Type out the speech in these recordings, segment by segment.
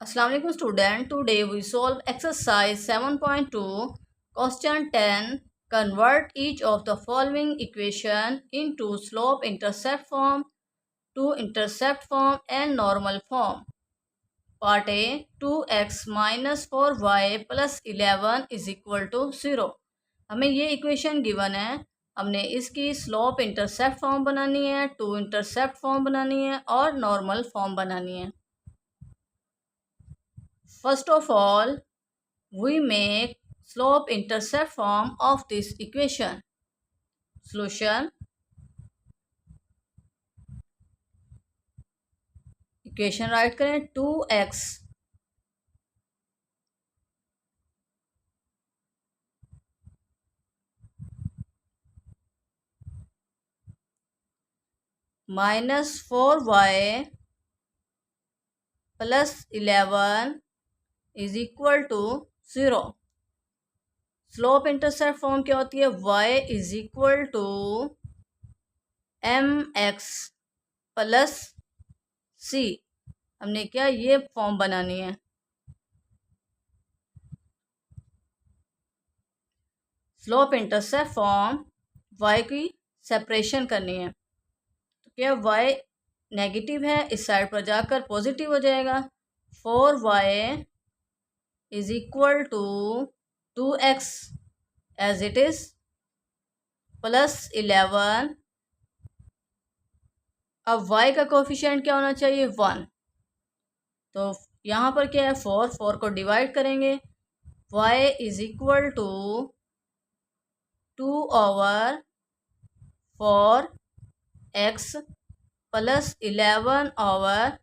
Assalamu alaikum student. Today we solve exercise 7.2 question 10. Convert each of the following equation into slope intercept form, to intercept form and normal form. Part A, 2x minus 4y plus 11 is equal to 0. हमें ये equation given है, हमने इसकी slope intercept form बनानी है, two intercept form बनानी है और नॉर्मल फॉर्म बनानी है. First of all, we make slope intercept form of this equation. Solution. Equation write करें 2x minus 4y plus 11 is equal to 0. Slope intercept form क्या होती है? y is equal to mx plus c. हमने क्या ये form बनानी है. Slope intercept form y की सेपरेशन करनी है. तो क्या y नेगेटिव है, इस साइड पर जाकर पॉजिटिव हो जाएगा. 4y is equal to 2x as it is plus 11. अब y का कोफिशिएंट क्या होना चाहिए? 1. तो यहाँ पर क्या है? 4 को डिवाइड करेंगे. y is equal to 2 over 4x plus 11 over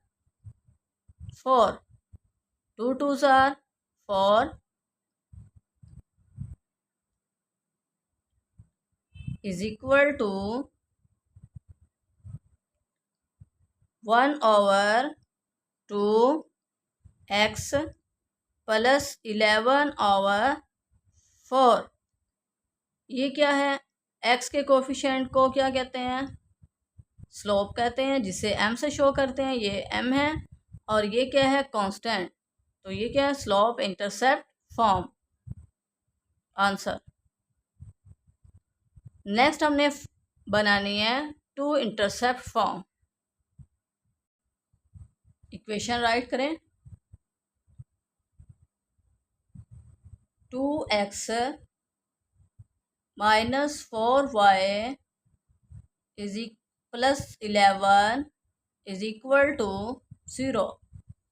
4. 2 2s are 4 is equal to 1 over 2x plus 11 over 4. ये क्या है? x के कोफिशिएंट को क्या कहते हैं? स्लोप कहते हैं, जिसे m से शो करते हैं. ये m है और ये क्या है? कांस्टेंट. तो ये क्या है? Slope intercept form. Answer. Next हमने बनानी है two intercept form. Equation write करें 2x minus 4y is plus 11 is equal to 0.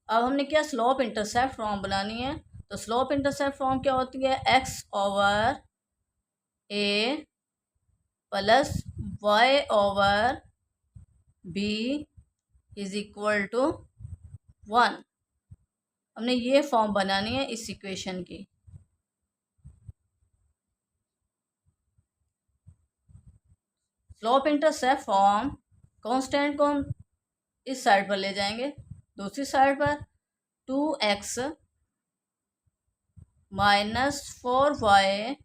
अब हमने क्या स्लोप इंटरसेप्ट फॉर्म बनानी है. तो स्लोप इंटरसेप्ट फॉर्म क्या होती है? x over a plus y over b is equal to 1. हमने ये फॉर्म बनानी है इस इक्वेशन की. स्लोप इंटरसेप्ट फॉर्म कांस्टेंट को हम इस साइड पर ले जाएंगे. दूसरी साइड पर 2x minus 4y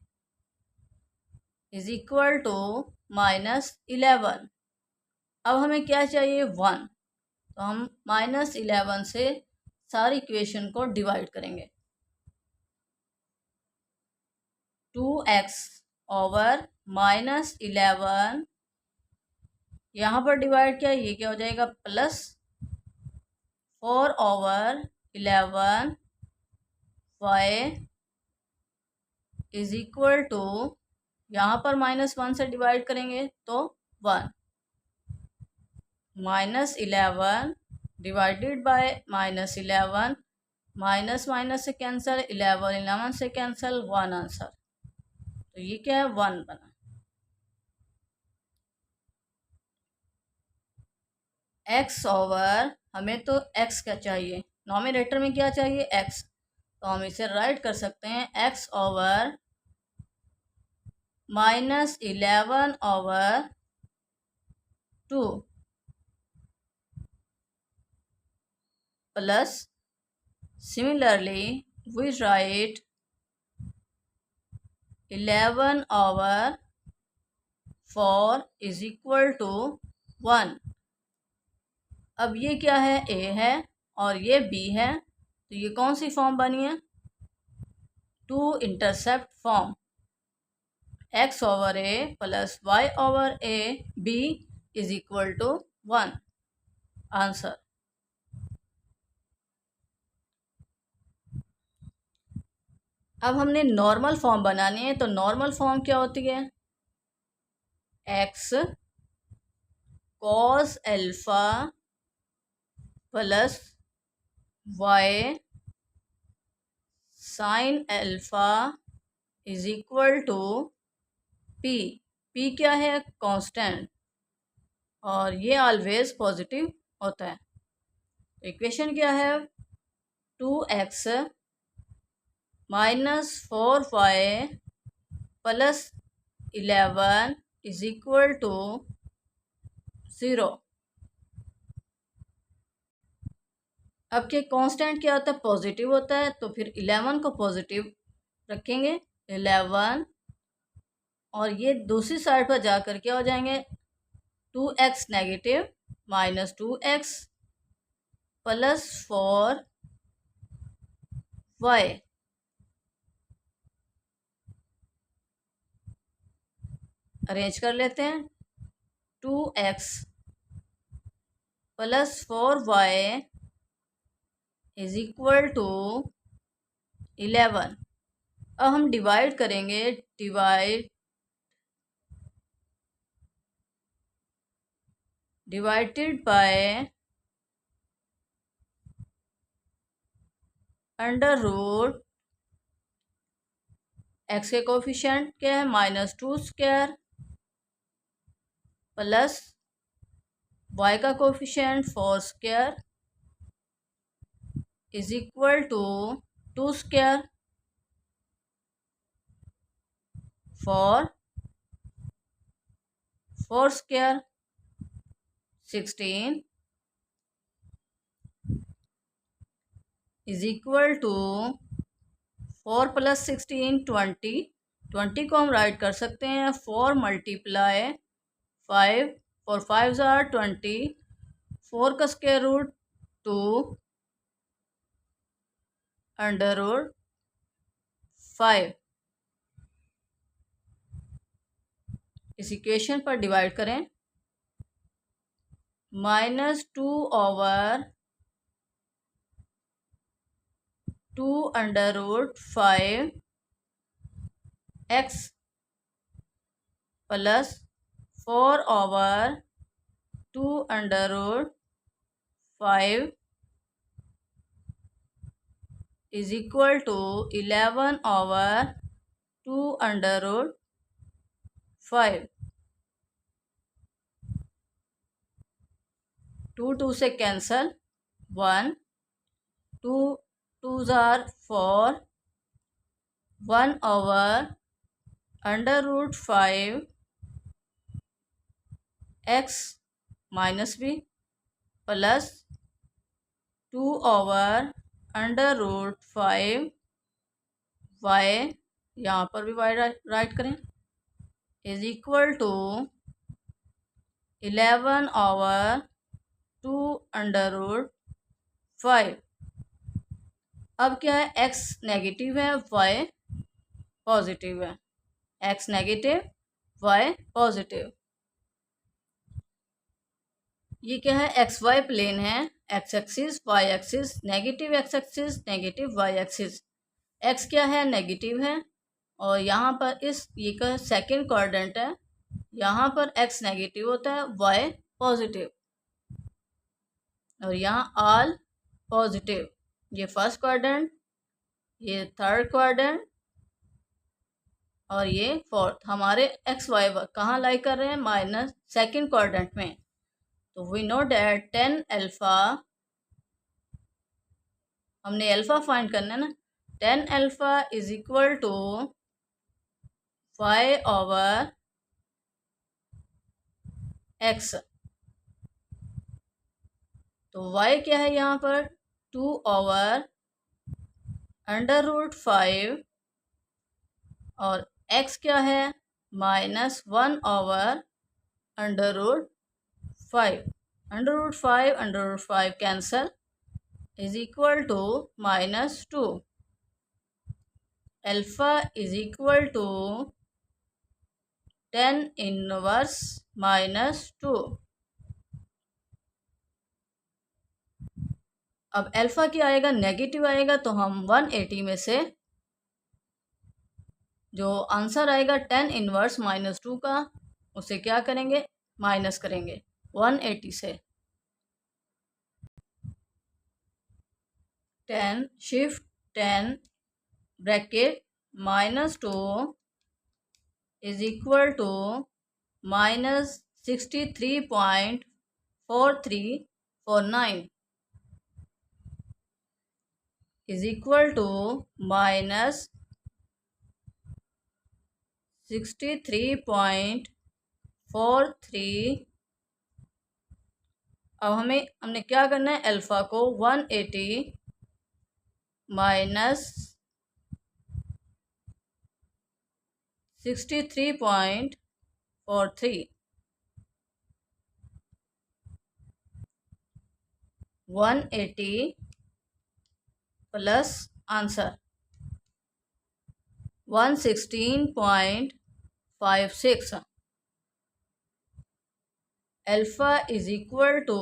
is equal to minus 11. अब हमें क्या चाहिए? 1. तो हम माइनस 11 से सारी इक्वेशन को डिवाइड करेंगे. 2x ओवर माइनस 11 यहाँ पर डिवाइड किया, ये क्या हो जाएगा? Plus 4 over 11 y is equal to, यहाँ पर -1 से डिवाइड करेंगे तो 1. -11 डिवाइडेड बाय -11, माइनस माइनस से कैंसिल, 11 से कैंसिल, 1 आंसर. तो ये क्या है? 1 बना. x ओवर, हमें तो x क्या चाहिए? नॉमिनेटर में क्या चाहिए? x. तो हम इसे राइट कर सकते हैं x over -11 over 2 plus similarly we write 11 over 4 is equal to 1. अब ये क्या है? a है और ये b है. तो ये कौन सी फॉर्म बनी है? Two intercept form. X over a plus y over a b is equal to 1। Answer. अब हमने नॉर्मल फॉर्म बनानी है, तो नॉर्मल फॉर्म क्या होती है? X cos alpha plus y sine alpha is equal to p. P क्या है? कांस्टेंट, और ये ऑलवेज पॉजिटिव होता है। इक्वेशन क्या है? 2x minus 4y plus 11 is equal to 0। अब के कांस्टेंट क्या होता है? पॉजिटिव होता है, तो फिर 11 को पॉजिटिव रखेंगे। 11 और ये दूसरी साइड पर जाकर क्या हो जाएंगे? 2x negative minus 2x plus 4y। Arrange कर लेते हैं। 2x plus 4y is equal to 11। अब हम डिवाइड करेंगे। Divided by under root x के कोफिशिएंट क्या है? -2² प्लस y का coefficient 4² is equal to 2²। 4 16 is equal to 4 plus 16 20। 20 को हम राइट कर सकते हैं 4 मल्टीप्लाई 5। 4 5 ज़ार 20। 4 का स्क्वायर रूट 2 अंडर रूट 5। इस इक्वेशन पर डिवाइड करें। -2 over 2 under root 5 x plus 4 over 2 under root 5 is equal to 11 over 2 under root 5। 2 2 से कैंसल 1। 2 2 ज़ार 4। 1 over under root 5 x minus b plus 2 over under root 5 y, यहाँ पर भी y write करें, is equal to 11 over 2 under root 5। अब क्या है? X negative है, वाई पॉजिटिव है। X negative, y positive. ये क्या है? एक्स वाई प्लेन है। X axis, y axis, negative x axis, negative y axis. X क्या है? नेगेटिव है, और यहाँ पर ये का सेकेंड क्वाड्रेंट है, यहाँ पर एक्स नेगेटिव होता है, वाई पॉजिटिव, और यहाँ ऑल पॉजिटिव। ये फर्स्ट क्वाड्रेंट, ये थर्ड क्वाड्रेंट, और ये फोर्थ। हमारे एक्स वाई कहाँ लाई कर रहे हैं? माइनस सेकेंड क्वाड्रेंट में। तो वी नो डैट 10 अल्फा, हमने अल्फा फाइंड करना है ना। 10 alpha is equal to 5 over x. तो y क्या है यहाँ पर? 2 ओवर अंडर रूट 5, और x क्या है? -1 over under root 5। Under root 5 cancel, is equal to -2. Alpha is equal to tan inverse -2. अब अल्फा क्या आएगा, नेगेटिव आएगा, तो हम 180 में से जो आंसर आएगा tan इनवर्स -2 का, उसे क्या करेंगे, माइनस करेंगे 180 से। tan shift tan bracket -2 is equal to -63.4349 is equal to -63.43। अब हमने क्या करना है, अल्फ़ा को 180 minus 63.43 180 plus answer 116.56। Alpha is equal to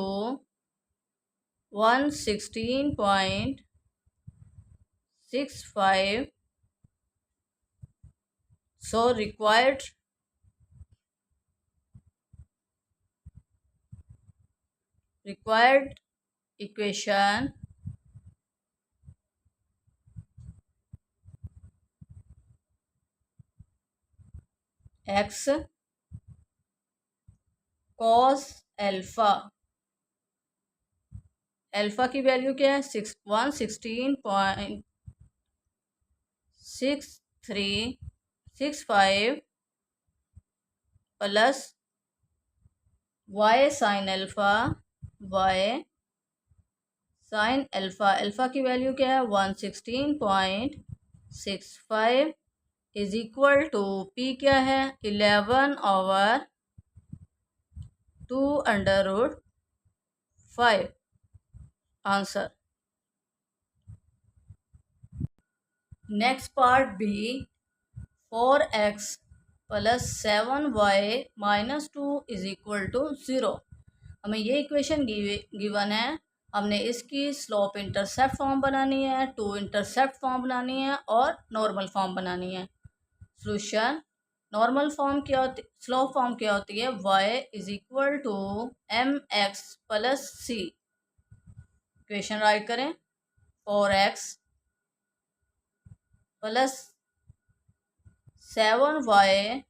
116.65। So required equation x cos alpha, alpha की वैल्यू क्या है, 116.6365 plus y sine alpha, y sine alpha, alpha की वैल्यू क्या है 116.65 इज इक्वल टू p क्या है 11/2√5 answer. Next part B, 4x plus 7y minus 2 is equal to 0। हमें ये इक्वेशन गिवन है, हमने इसकी स्लोप इंटरसेप्ट फॉर्म बनानी है, टू इंटरसेप्ट फॉर्म बनानी है और नॉर्मल फॉर्म बनानी है। सॉल्यूशन, नॉर्मल फॉर्म क्या होती, स्लोप फॉर्म क्या होती है, y is equal to mx plus c। Equation write करें, 4x plus 7y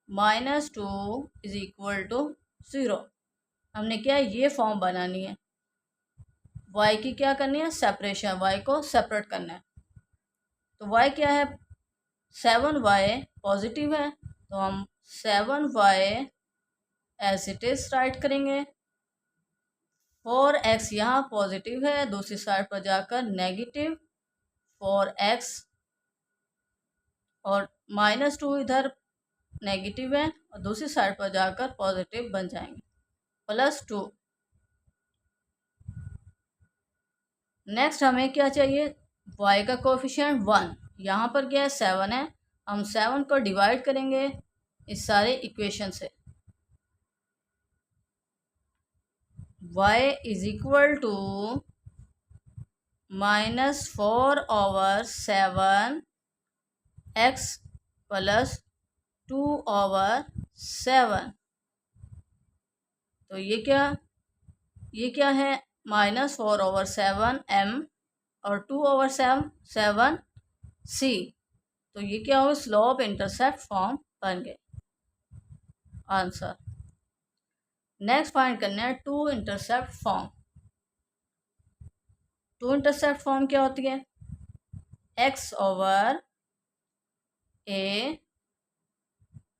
minus 2 is equal to 0। हमने क्या है, ये फॉर्म बनानी है, y की क्या करनी है, सेपरेशन, y को सेपरेट करना है। तो y क्या है, 7y पॉजिटिव है, तो हम 7y as it is write करेंगे। 4x यहाँ पॉजिटिव है, दूसरी साइड पर जाकर नेगेटिव 4x, और -2 इधर नेगेटिव है और दूसरी साइड पर जाकर पॉजिटिव बन जाएंगे, +2। नेक्स्ट हमें क्या चाहिए, y का कोफिशिएंट 1, यहाँ पर क्या है 7 है, हम 7 को डिवाइड करेंगे इस सारे इक्वेशन से। y is equal to -4/7 x plus 2/7। तो ये क्या है, -4/7 m और 2/7 c। तो ये क्या हो, स्लोप इंटरसेप्ट फॉर्म बन गए, आंसर। नेक्स्ट फाइंड करना है two intercept form. Two intercept form क्या होती है, x/a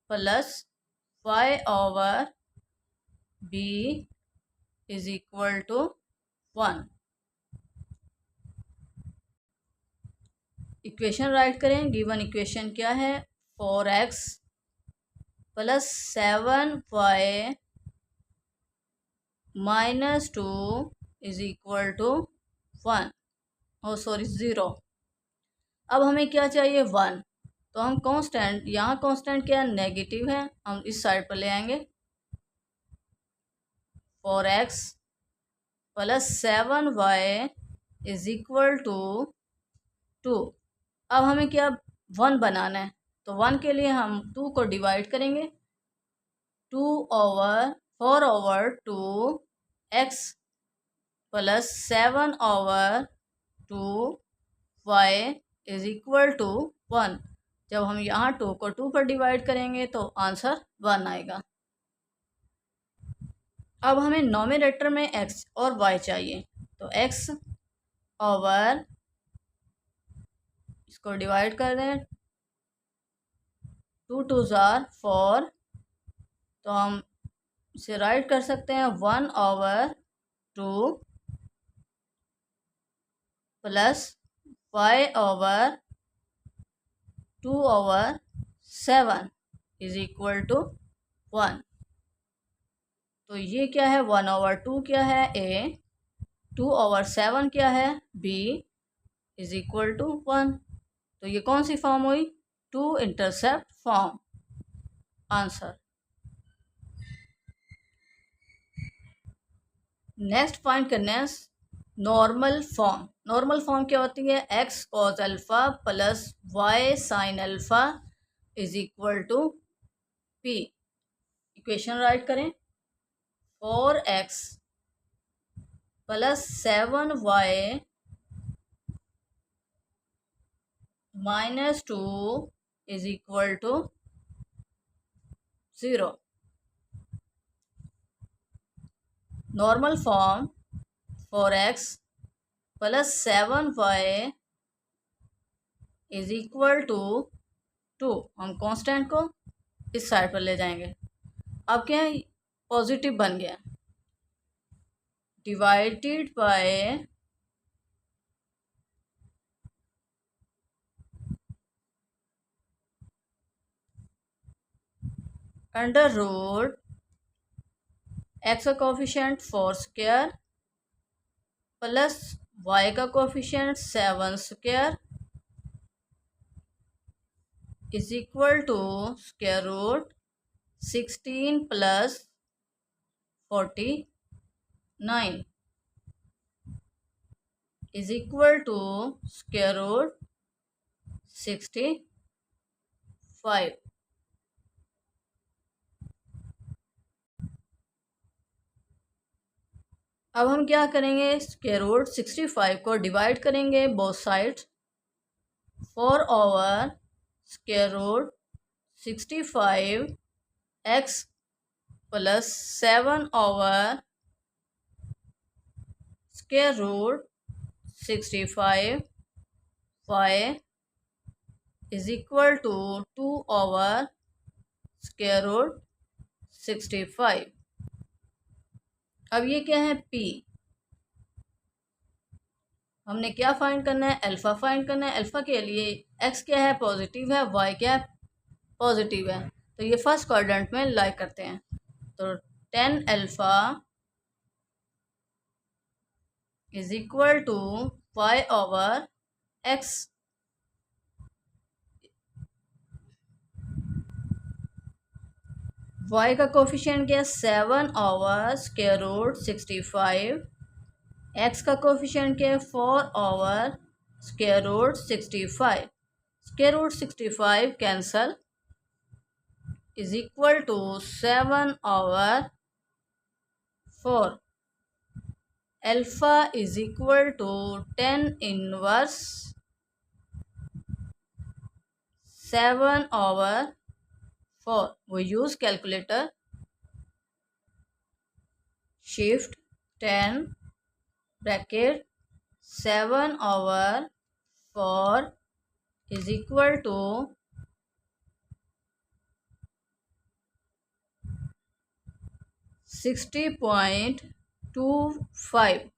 plus y/b is equal to 1। Equation write करें, गिवन इक्वेशन क्या है, 4x plus 7y minus 2 is equal to 1, oh sorry 0। अब हमें क्या चाहिए 1, तो हम कांस्टेंट, यहाँ कांस्टेंट क्या है, नेगेटिव है, हम इस साइड पर ले आएंगे। 4x plus 7y is equal to 2। अब हमें क्या 1 बनाना है, तो 1 के लिए हम 2 को डिवाइड करेंगे। 2 over 4 over 2 x plus 7 over 2 y is equal to 1। जब हम यहाँ 2 को 2 पर डिवाइड करेंगे तो आंसर 1 आएगा। अब हमें नॉमिनेटर में x और y चाहिए, तो x ओवर, इसको डिवाइड कर दें, 2 2 ज़ार 4, तो हम इसे राइट कर सकते हैं 1 over 2 plus y over 2 over 7 is equal to 1। तो ये क्या है, 1 ओवर 2 क्या है a, 2 ओवर 7 क्या है b इज इक्वल टू 1। तो ये कौन सी फॉर्म हुई, 2 intercept form. Answer. Next find करना है नॉर्मल फॉर्म। नॉर्मल फॉर्म क्या होती है, x cos alpha plus y sine alpha is equal to p। Equation write करें, 4x plus 7y minus 2 is equal to 0। Normal form 4x plus 7y is equal to 2। हम constant को इस side पर ले जाएंगे। अब क्या है, पॉजिटिव बन गया, divided by under root x का कोफिशिएंट 4 स्क्वायर प्लस y का coefficient 7 square is equal to square root 16 plus 49 is equal to square root 65। अब हम क्या करेंगे, स्क्वायर रूट 65 को डिवाइड करेंगे both sides. 4 over square root 65 x plus 7 over square root 65 y is equal to 2 over square root 65। अब ये क्या है, p। हमने क्या फाइंड करना है, अल्फ़ा फाइंड करना है। अल्फ़ा के लिए x क्या है, पॉजिटिव है, y क्या है, पॉजिटिव है, तो ये फर्स्ट क्वाड्रेंट में लाई करते हैं। तो 10 alpha is equal to y over x। y का कोफिशिएंट क्या है, 7 ओवर स्क्वायर रूट 65। x का कोफिशिएंट क्या है, 4 over square root 65। Square root 65 cancel is equal to 7 over 4। Alpha is equal to 10 inverse 7 over 4। वो use calculator, shift 10 bracket 7 over 4 is equal to 60.25।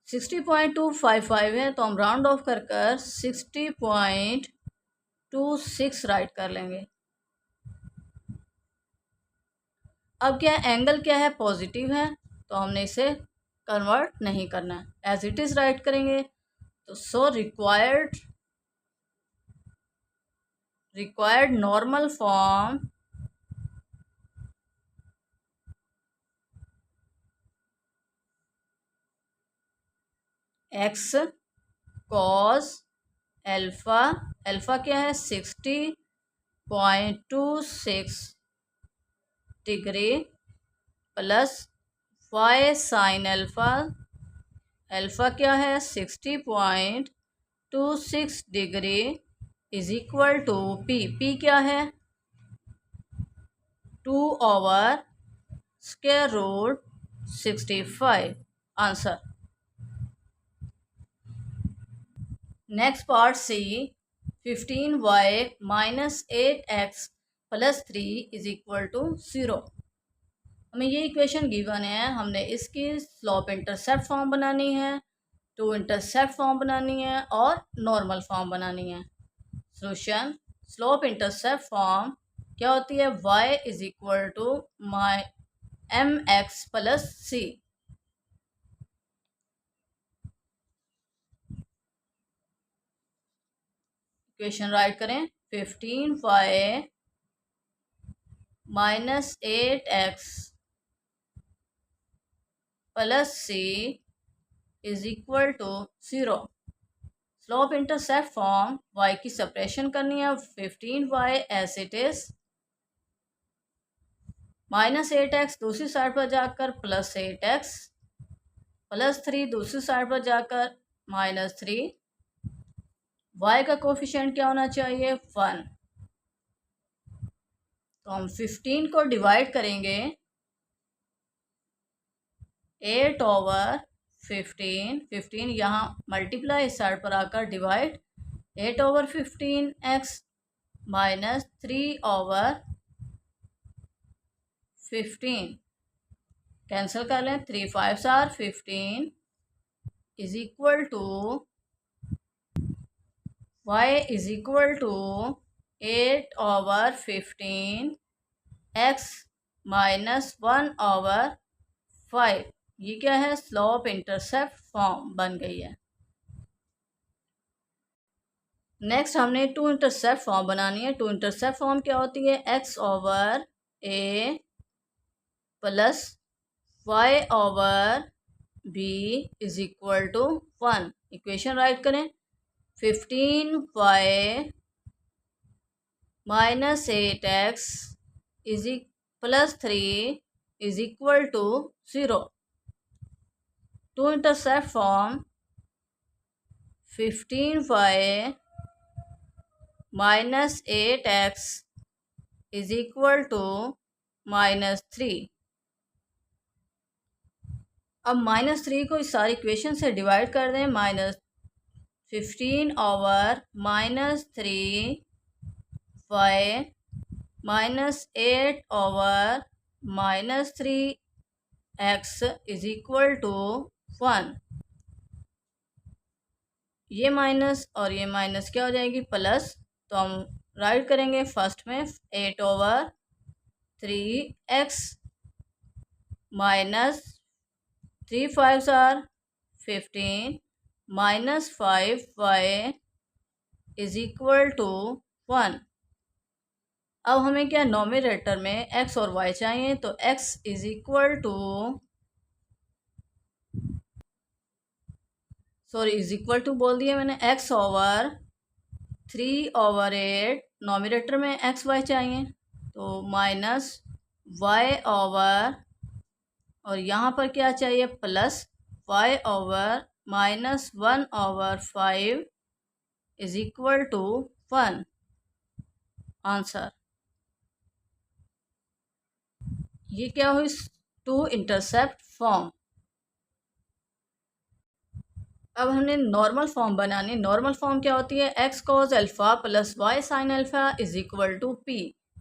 60.255 है, तो हम राउंड ऑफ कर 60.26 right कर लेंगे। अब क्या एंगल क्या है, पॉजिटिव है, तो हमने इसे कन्वर्ट नहीं करना है, एज इट इज़ राइट करेंगे। तो so required normal form x cos alpha, alpha क्या है 60.26 degree plus y sine alpha, alpha क्या है 60.26 degree is equal to p, p क्या है 2/√65। Answer. Next part C, 15y minus 8x plus 3 is equal to 0। हमें ये equation given है, हमने इसकी स्लोप इंटरसेप्ट फॉर्म बनानी है, टू इंटरसेप्ट फॉर्म बनानी है और नॉर्मल फॉर्म बनानी है। सोल्यूशन, स्लोप इंटरसेप्ट फॉर्म क्या होती है, y is equal to my m x plus c. Equation write करें, 15y minus 8x plus c is equal to 0। Slope intercept form, y की सेपरेशन करनी है, 15y as it is minus 8x दूसरी side पर जाकर plus 8x plus 3 दूसरी side पर जाकर माइनस 3, y का कोफिशिएंट क्या होना चाहिए 1। तो हम 15 को डिवाइड करेंगे 8/15, 15 यहाँ मल्टीप्लाई इस साइड पर आकर डिवाइड 8/15x माइनस 3/15 कैंसिल कर लें, 3 5 आर 15 is equal to y is equal to 8/15 x minus 1/5। ये क्या है, स्लोप इंटरसेप्ट फॉर्म बन गई है। नेक्स्ट हमने टू इंटरसेप्ट फॉर्म बनानी है। टू इंटरसेप्ट फॉर्म क्या होती है, x/a plus y/b is equal to 1। Equation write करें, 15y minus 8x is plus 3 is equal to 0। Two intercept form, 15y minus 8x is equal to minus 3। अब minus 3 को इस सारी इक्वेशन से divide कर दें, minus 15/-3y minus 8/-3x is equal to 1। ये minus और ये माइनस क्या हो जाएगी, प्लस। तो हम राइट करेंगे फर्स्ट में 8/3x माइनस 3 5 आर 15 minus 5y is equal to 1। अब हमें क्या नोमिनेटर में x और y चाहिए, तो x is equal to is equal to बोल दिया मैंने, x/3/8 नोमिनेटर में x y चाहिए, तो माइनस y/, और यहाँ पर क्या चाहिए plus y/, -1/5 is equal to 1। Answer. ये क्या हुई, टू इंटरसेप्ट फॉर्म। अब हमने नॉर्मल फॉर्म बनानी। नॉर्मल फॉर्म क्या होती है, x cos alpha plus y sine alpha is equal to p।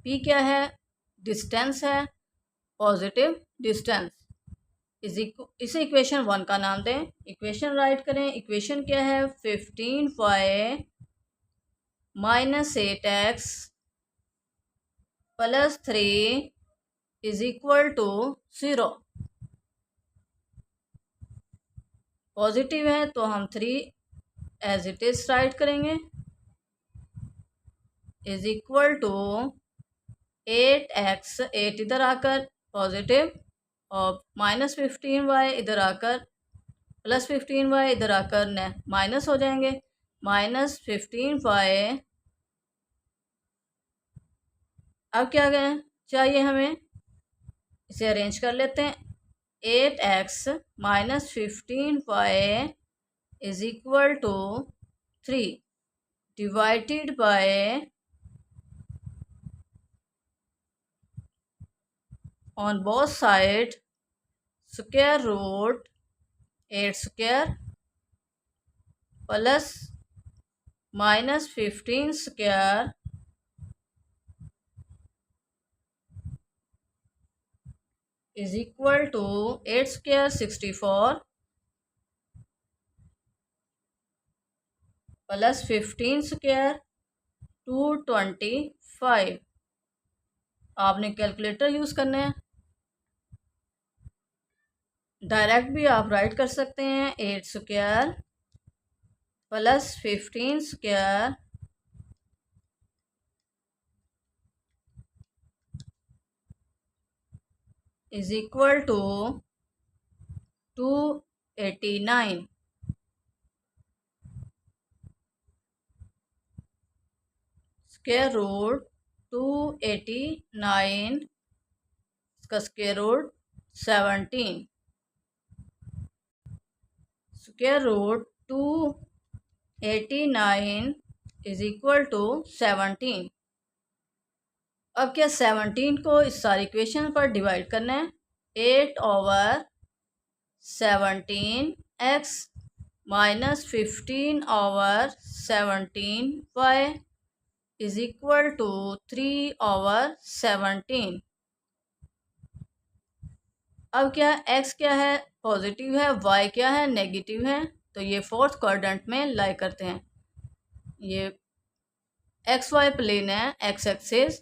p क्या है, डिस्टेंस है, पॉजिटिव डिस्टेंस। इसे इक्वेशन 1 का नाम दें। इक्वेशन राइट करें, इक्वेशन क्या है 15y minus 8x plus 3 is equal to 0। Positive है तो हम 3 एज इट इज राइट करेंगे, इज इक्वल टू 8x, 8 इधर आकर पॉजिटिव और -15y इधर आकर +15y इधर आकर माइनस हो जाएंगे, -15y। अब क्या चाहिए हमें, इसे अरेंज कर लेते हैं। 8x -15y is equal to 3 divided by on both side square root 8 square plus -15 square is equal to 8 square 64 plus 15 square 225। आपने कैलकुलेटर यूज़ करना है, डायरेक्ट भी आप राइट कर सकते हैं। 8 square plus 15 square is equal to 289। Square root 289 इसका square root 17, square root 289 is equal to 17। अब क्या 17 को इस सारी इक्वेशन पर डिवाइड करना है। 8/17x -15/17y is equal to 3/17। अब क्या x क्या है, पॉजिटिव है, y क्या है, नेगेटिव है, तो ये फोर्थ क्वाड्रेंट में लाई करते हैं। ये XY प्लेन है, x axis,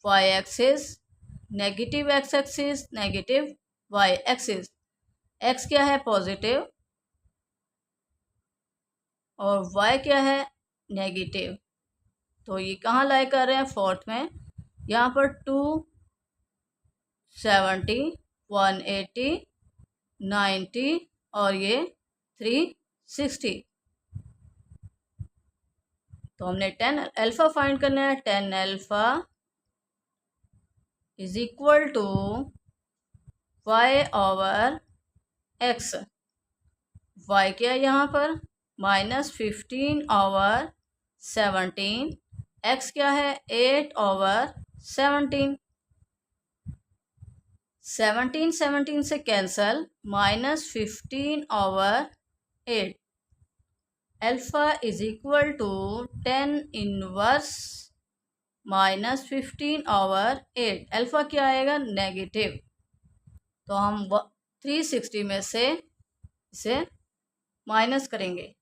y axis, negative x axis, negative y axis. x क्या है, पॉजिटिव, और y क्या है, नेगेटिव। तो ये कहाँ लाई कर रहे हैं, फोर्थ में। यहाँ पर 270, 180, 90 और ये 360। तो हमने 10 अल्फा फाइंड करना है। 10 alpha is equal to y/x। y क्या है यहाँ पर, -15/17। x क्या है, 8/17। 17 से cancel, -15/8। Alpha is equal to 10 inverse -15/8। Alpha क्या आएगा, नेगेटिव। तो हम 360 में से इसे माइनस करेंगे।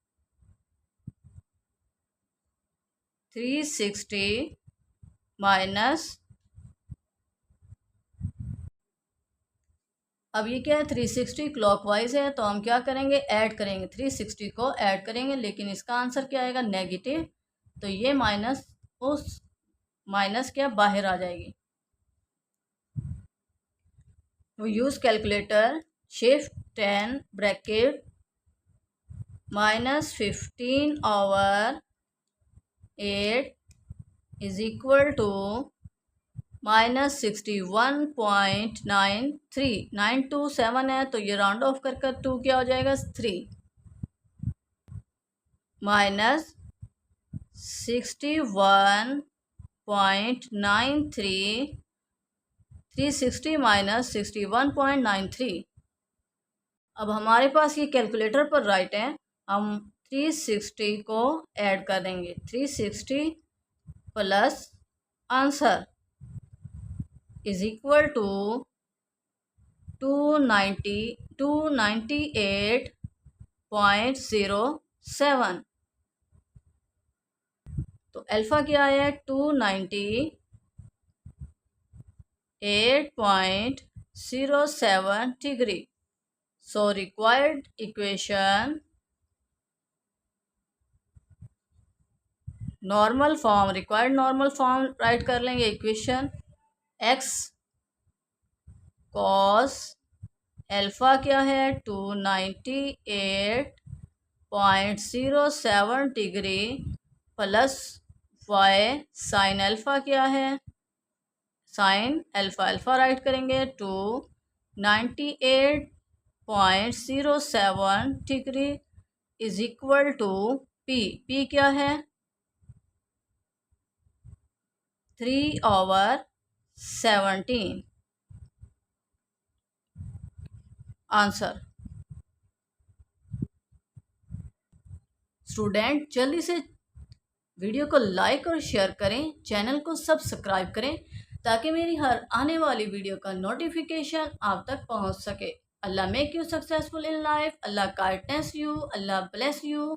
360 माइनस, अब ये क्या है, 360 क्लॉकवाइज है, तो हम क्या करेंगे, ऐड करेंगे, 360 को ऐड करेंगे, लेकिन इसका आंसर क्या आएगा, नेगेटिव। तो ये माइनस, उस माइनस क्या बाहर आ जाएगी। तो use calculator, shift 10 bracket -15/8 is equal to -61.93। 927 है, तो ये राउंड ऑफ कर 2 क्या हो जाएगा, 3। -61.93, 360 -61.93। अब हमारे पास ये कैलकुलेटर पर राइट है, हम 360 को ऐड कर देंगे। 360 plus answer is equal to 298.07। तो अल्फा क्या है, 298.07 degree. So required equation normal form, required normal form write कर लेंगे इक्वेशन एक्स कॉस एल्फा क्या है 298.07 degree plus y sine alpha क्या है साइन अल्फ़ा अल्फ़ा राइट करेंगे 298.07 degree is equal to p, p क्या है 3/17 आंसर। स्टूडेंट जल्दी से वीडियो को लाइक और शेयर करें, चैनल को सब्सक्राइब करें ताकि मेरी हर आने वाली वीडियो का नोटिफिकेशन आप तक पहुंच सके। अल्लाह make you successful in life, अल्लाह काइंडनेस यू, अल्लाह bless you.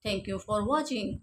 Thank you for watching.